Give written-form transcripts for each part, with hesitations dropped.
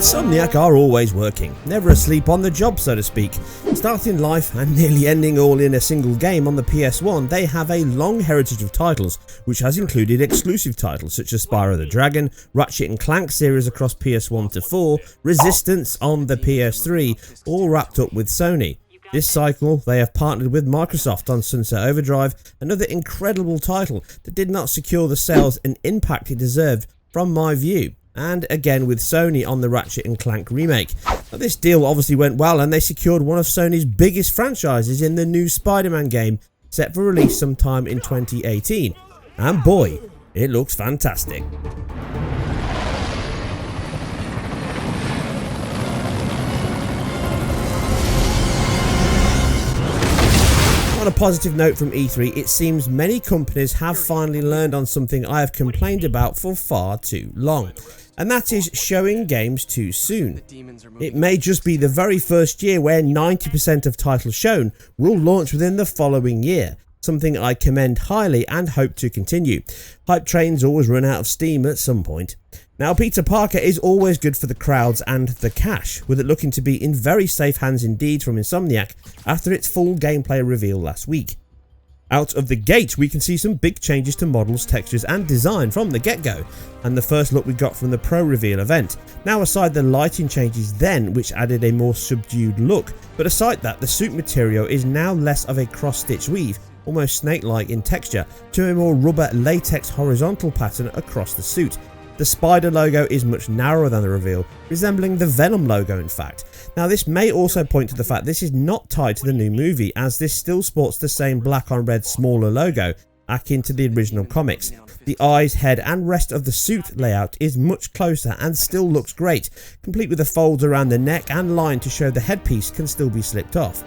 Insomniac are always working, never asleep on the job so to speak. Starting life and nearly ending all in a single game on the PS1, they have a long heritage of titles, which has included exclusive titles such as Spyro the Dragon, Ratchet and Clank series across PS1 to 4, Resistance on the PS3, all wrapped up with Sony. This cycle, they have partnered with Microsoft on Sunset Overdrive, another incredible title that did not secure the sales and impact it deserved from my view. And again with Sony on the Ratchet and Clank remake. Now, this deal obviously went well and they secured one of Sony's biggest franchises in the new Spiderman game, set for release sometime in 2018. And boy, it looks fantastic. On a positive note from E3, it seems many companies have finally learned on something I have complained about for far too long, and that is showing games too soon. It may just be the very first year where 90% of titles shown will launch within the following year, something I commend highly and hope to continue. Hype trains always run out of steam at some point. Now, Peter Parker is always good for the crowds and the cash, with it looking to be in very safe hands indeed from Insomniac after its full gameplay reveal last week. Out of the gate, we can see some big changes to models, textures and design from the get-go, and the first look we got from the Pro reveal event. Now aside the lighting changes then, which added a more subdued look, but aside that, the suit material is now less of a cross-stitch weave, almost snake-like in texture, to a more rubber latex horizontal pattern across the suit. The spider logo is much narrower than the reveal, resembling the Venom logo in fact. Now this may also point to the fact this is not tied to the new movie, as this still sports the same black on red smaller logo, akin to the original comics. The eyes, head and rest of the suit layout is much closer and still looks great, complete with the folds around the neck and line to show the headpiece can still be slipped off.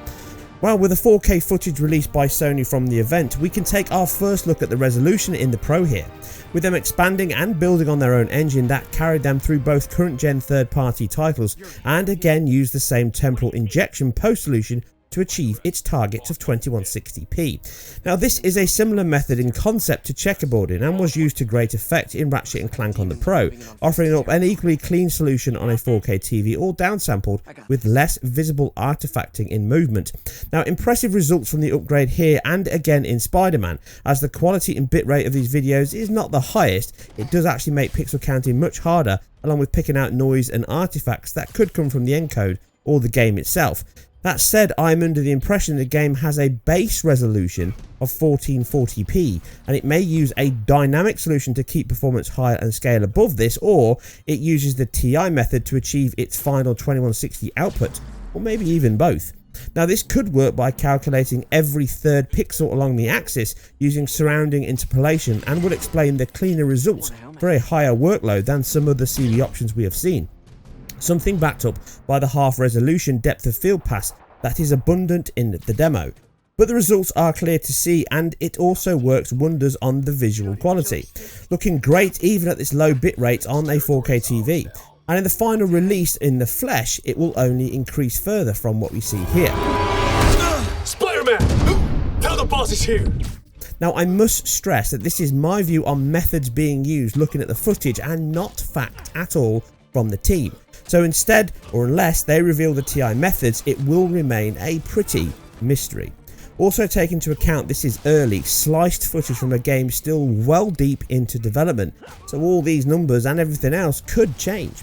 Well, with the 4K footage released by Sony from the event, we can take our first look at the resolution in the Pro here, with them expanding and building on their own engine that carried them through both current gen third-party titles, and again used the same temporal injection post solution to achieve its target of 2160p. Now this is a similar method in concept to checkerboarding and was used to great effect in Ratchet and Clank on the Pro, offering up an equally clean solution on a 4K TV, all downsampled with less visible artifacting in movement. Now impressive results from the upgrade here and again in Spider-Man, as the quality and bitrate of these videos is not the highest. It does actually make pixel counting much harder, along with picking out noise and artifacts that could come from the encode or the game itself. That said, I'm under the impression the game has a base resolution of 1440p, and it may use a dynamic solution to keep performance higher and scale above this, or it uses the TI method to achieve its final 2160 output, or maybe even both. Now this could work by calculating every third pixel along the axis using surrounding interpolation, and would explain the cleaner results for a higher workload than some other CV options we have seen. Something backed up by the half resolution depth of field pass that is abundant in the demo. But the results are clear to see, and it also works wonders on the visual quality, looking great even at this low bitrate on a 4K TV. And in the final release in the flesh, it will only increase further from what we see here. Spider-Man! Tell the boss is here! Now I must stress that this is my view on methods being used looking at the footage, and not fact at all from the team. So instead, or unless they reveal the TI methods, it will remain a pretty mystery. Also take into account this is early, sliced footage from a game still well deep into development, so all these numbers and everything else could change.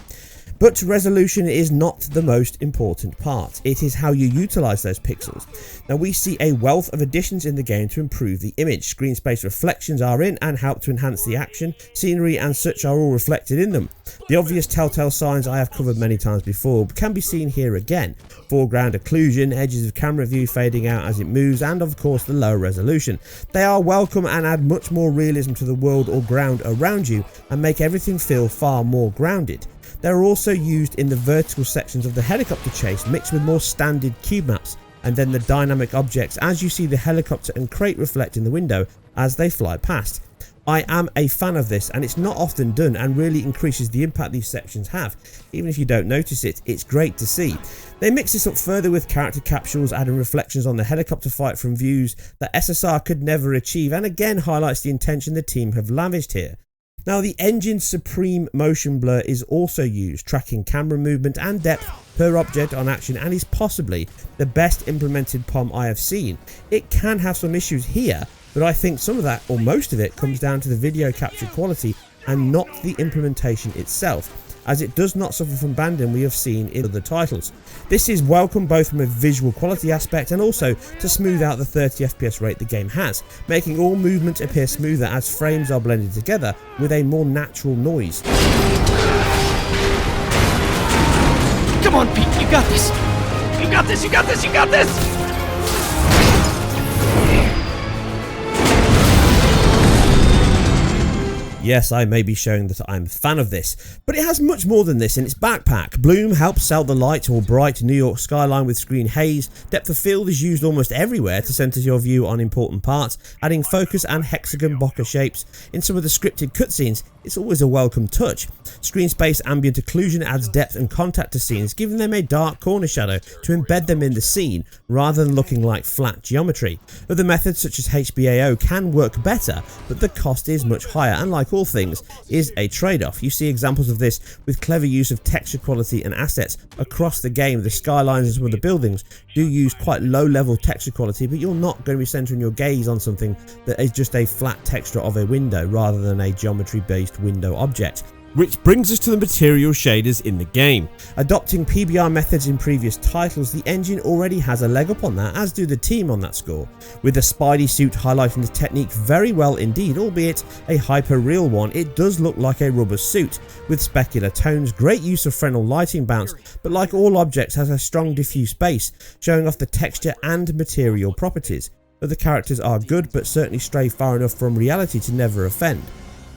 But resolution is not the most important part, it is how you utilise those pixels. Now we see a wealth of additions in the game to improve the image. Screen space reflections are in and help to enhance the action, scenery and such are all reflected in them. The obvious telltale signs I have covered many times before can be seen here again. Foreground occlusion, edges of camera view fading out as it moves, and of course the low resolution. They are welcome and add much more realism to the world or ground around you, and make everything feel far more grounded. They are also used in the vertical sections of the helicopter chase, mixed with more standard cube maps, and then the dynamic objects as you see the helicopter and crate reflect in the window as they fly past. I am a fan of this, and it's not often done and really increases the impact these sections have. Even if you don't notice it, it's great to see. They mix this up further with character capsules, adding reflections on the helicopter fight from views that SSR could never achieve, and again highlights the intention the team have lavished here. Now, the engine's supreme motion blur is also used, tracking camera movement and depth per object on action, and is possibly the best implemented POM I have seen. It can have some issues here, but I think some of that, or most of it, comes down to the video capture quality and not the implementation itself, as it does not suffer from banding we have seen in other titles. This is welcome both from a visual quality aspect and also to smooth out the 30 FPS rate the game has, making all movement appear smoother as frames are blended together with a more natural noise. Come on, Pete, you got this! You got this, you got this, you got this! Yes, I may be showing that I'm a fan of this, but it has much more than this in its backpack. Bloom helps sell the light or bright New York skyline with screen haze. Depth of field is used almost everywhere to centre your view on important parts, adding focus and hexagon bokeh shapes. In some of the scripted cutscenes, it's always a welcome touch. Screen space ambient occlusion adds depth and contact to scenes, giving them a dark corner shadow to embed them in the scene rather than looking like flat geometry. Other methods such as HBAO can work better, but the cost is much higher, and like all things, is a trade-off. You see examples of this with clever use of texture quality and assets across the game. The skylines and some of the buildings do use quite low-level texture quality, but you're not going to be centering your gaze on something that is just a flat texture of a window rather than a geometry-based window object. Which brings us to the material shaders in the game. Adopting PBR methods in previous titles, the engine already has a leg up on that, as do the team on that score, with the Spidey suit highlighting the technique very well indeed, albeit a hyper-real one. It does look like a rubber suit, with specular tones, great use of Fresnel lighting bounce, but like all objects has a strong diffuse base, showing off the texture and material properties. Other characters are good, but certainly stray far enough from reality to never offend.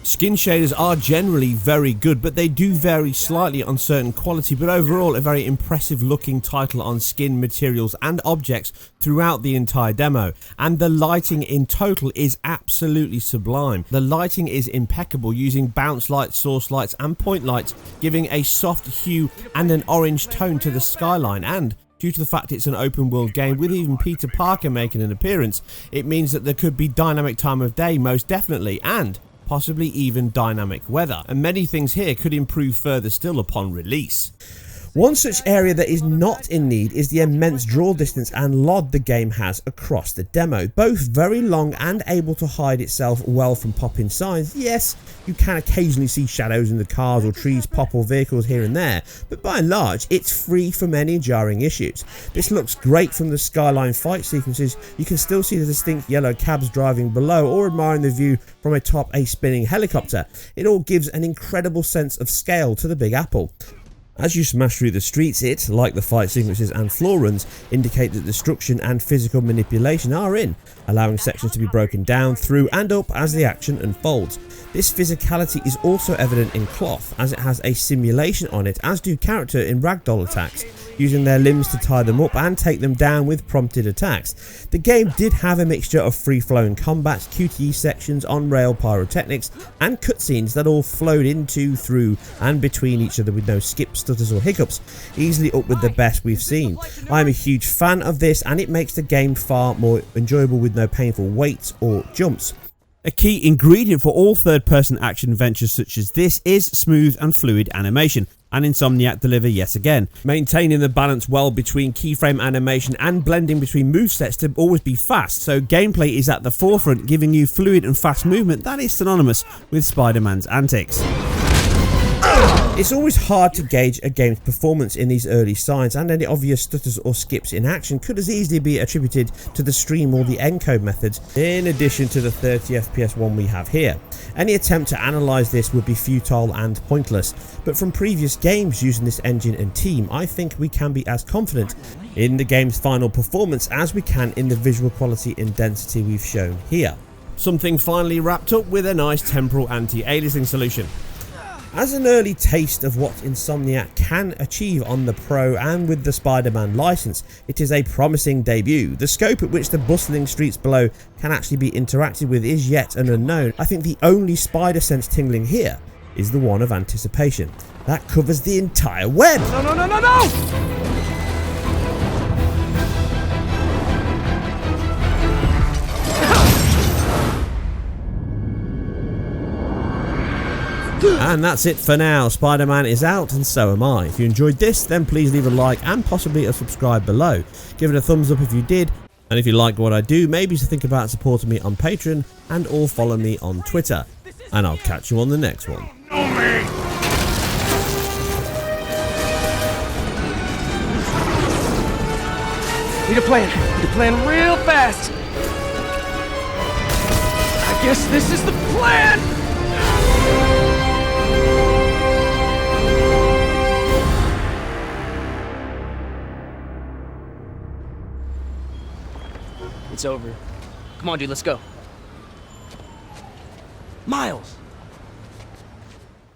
Skin shaders are generally very good, but they do vary slightly on certain quality, but overall a very impressive looking title on skin materials and objects throughout the entire demo, and the lighting in total is absolutely sublime. The lighting is impeccable, using bounce lights, source lights and point lights, giving a soft hue and an orange tone to the skyline, and due to the fact it's an open world game with even Peter Parker making an appearance, it means that there could be dynamic time of day most definitely, and possibly even dynamic weather, and many things here could improve further still upon release. One such area that is not in need is the immense draw distance and LOD the game has across the demo, both very long and able to hide itself well from pop-in signs. Yes, you can occasionally see shadows in the cars or trees pop or vehicles here and there, but by and large it's free from any jarring issues. This looks great from the skyline fight sequences. You can still see the distinct yellow cabs driving below or admiring the view from atop a spinning helicopter. It all gives an incredible sense of scale to the Big Apple. As you smash through the streets, it, like the fight sequences and floor runs, indicate that destruction and physical manipulation are in, allowing sections to be broken down, through and up as the action unfolds. This physicality is also evident in Cloth, as it has a simulation on it, as do character in ragdoll attacks, using their limbs to tie them up and take them down with prompted attacks. The game did have a mixture of free-flowing combat, QTE sections, on-rail pyrotechnics, and cutscenes that all flowed into, through, and between each other with no skips, stutters or hiccups, easily up with the best we've seen. I am a huge fan of this, and it makes the game far more enjoyable with no painful waits or jumps. A key ingredient for all third-person action ventures such as this is smooth and fluid animation, and Insomniac deliver yet again, maintaining the balance well between keyframe animation and blending between movesets to always be fast, so gameplay is at the forefront, giving you fluid and fast movement that is synonymous with Spider-Man's antics. It's always hard to gauge a game's performance in these early signs, and any obvious stutters or skips in action could as easily be attributed to the stream or the encode methods, in addition to the 30 FPS one we have here. Any attempt to analyse this would be futile and pointless, but from previous games using this engine and team, I think we can be as confident in the game's final performance as we can in the visual quality and density we've shown here. Something finally wrapped up with a nice temporal anti-aliasing solution. As an early taste of what Insomniac can achieve on the Pro and with the Spider-Man license, it is a promising debut. The scope at which the bustling streets below can actually be interacted with is yet an unknown. I think the only spider sense tingling here is the one of anticipation. That covers the entire web! No, no, no, no, no! And that's it for now. Spider-Man is out and so am I. If you enjoyed this, then please leave a like and possibly a subscribe below. Give it a thumbs up if you did. And if you like what I do, maybe to think about supporting me on Patreon and or follow me on Twitter. And I'll catch you on the next one. Need a plan real fast. I guess this is the plan. It's over. Come on, dude, let's go. Miles!